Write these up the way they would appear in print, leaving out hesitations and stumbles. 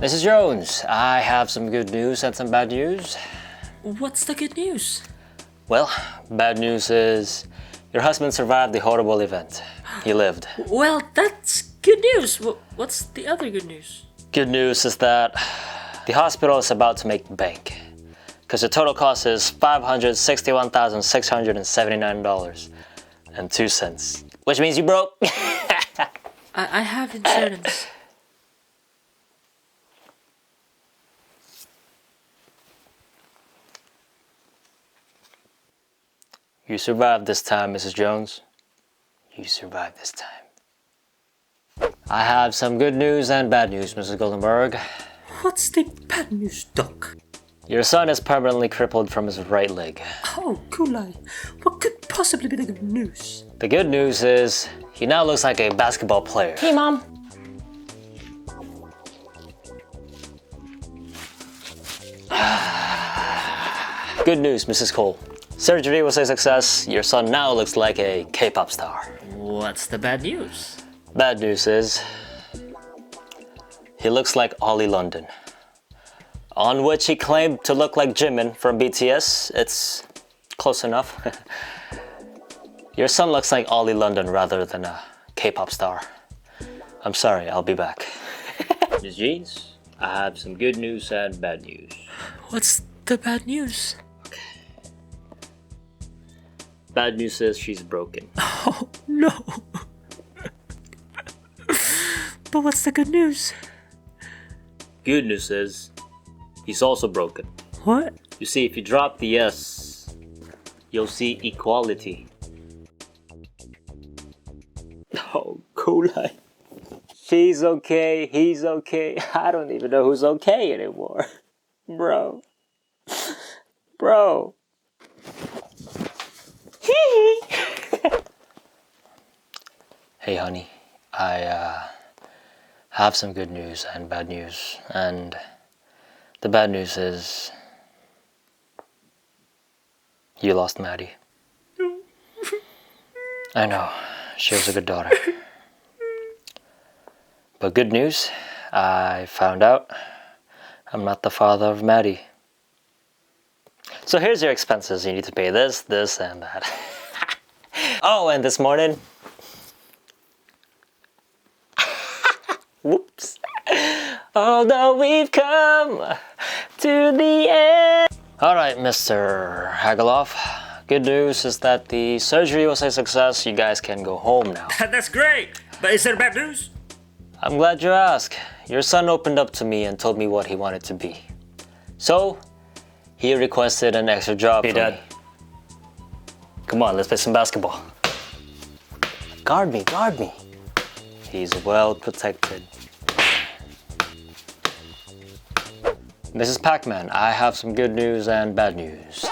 Mrs. Jones, I have some good news and some bad news. What's the good news? Well, bad news is your husband survived the horrible event. He lived. Well, that's good news. What's the other good news? Good news is that the hospital is about to make bank. Because the total cost is $561,679.02. Which means you broke. I have insurance. You survived this time, Mrs. Jones. You survived this time. I have some good news and bad news, Mrs. Goldenberg. What's the bad news, Doc? Your son is permanently crippled from his right leg. Oh, Kulai. What could possibly be the good news? The good news is he now looks like a basketball player. Hey, Mom. Good news, Mrs. Cole. Surgery was a success. Your son now looks like a K-pop star. What's the bad news? Bad news is he looks like Ollie London. On which he claimed to look like Jimin from BTS. It's close enough. Your son looks like Ollie London rather than a K-pop star. I'm sorry, I'll be back. Ms. Jeans, I have some good news and bad news. What's the bad news? Bad news is she's broken. Oh, no. But what's the good news? Good news is he's also broken. What? You see, if you drop the S, you'll see equality. Oh, Kulai. She's okay, he's okay. I don't even know who's okay anymore. Bro. Bro. Hey, honey. I have some good news and bad news. And the bad news is you lost Maddie. I know, she was a good daughter. But good news, I found out I'm not the father of Maddie. So here's your expenses. You need to pay this, this, and that. Oh, and this morning, whoops. Although we've come to the end. All right, Mr. Hageloff. Good news is that the surgery was a success. You guys can go home now. That's great. But is there bad news? I'm glad you asked. Your son opened up to me and told me what he wanted to be. So, he requested an extra job for me. Come on, let's play some basketball. Guard me, guard me. He's well protected. Mrs. Pac-Man, I have some good news and bad news.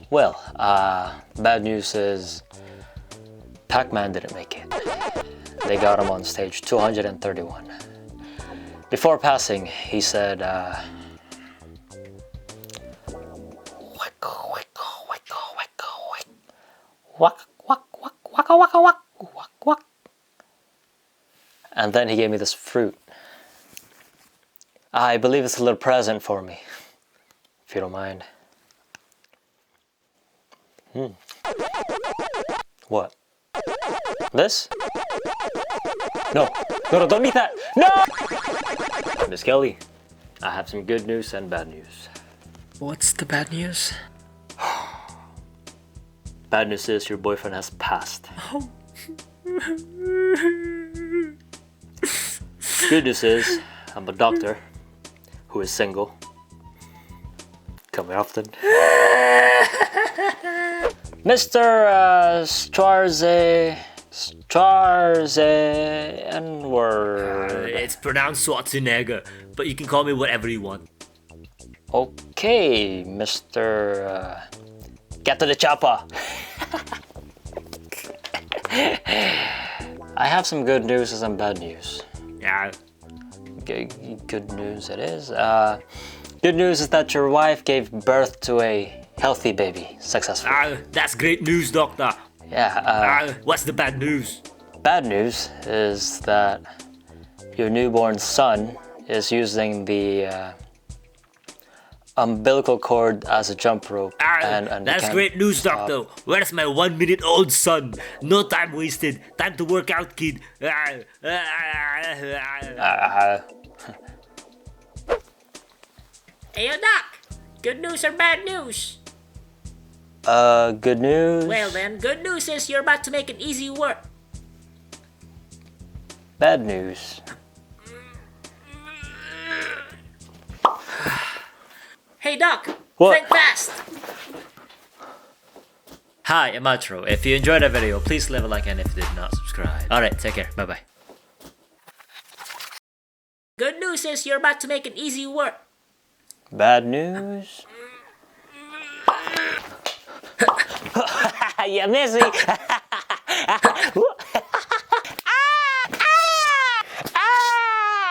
Well, bad news is Pac-Man didn't make it. They got him on stage 231. Before passing, he said, and then he gave me this fruit. I believe it's a little present for me, if you don't mind. What? This? No, don't eat that! No! Miss Kelly, I have some good news and bad news. What's the bad news? Bad news is your boyfriend has passed. Oh. Good news is I'm a doctor who is single. Come here often. Mr. Schwarze N-word. It's pronounced Schwarzenegger, but you can call me whatever you want. Okay, Mr. Get to the chopper. I have some good news and some bad news. Yeah. Good news it is. Good news is that your wife gave birth to a healthy baby successfully. That's great news, doctor. Yeah. What's the bad news? Bad news is that your newborn son is using the umbilical cord as a jump rope. And That's can't great news, stop. Doctor. Where's my 1 minute old son? No time wasted. Time to work out, kid. Hey, Doc. Good news or bad news? Good news. Well then, good news is you're about to make an easy work. Bad news. Hey, Doc. What? Think fast. Hi, I'm Outro. If you enjoyed our video, please leave a like, and if you did not, subscribe. Alright, take care. Bye-bye. Good news is you're about to make an easy work. Bad news. You missy.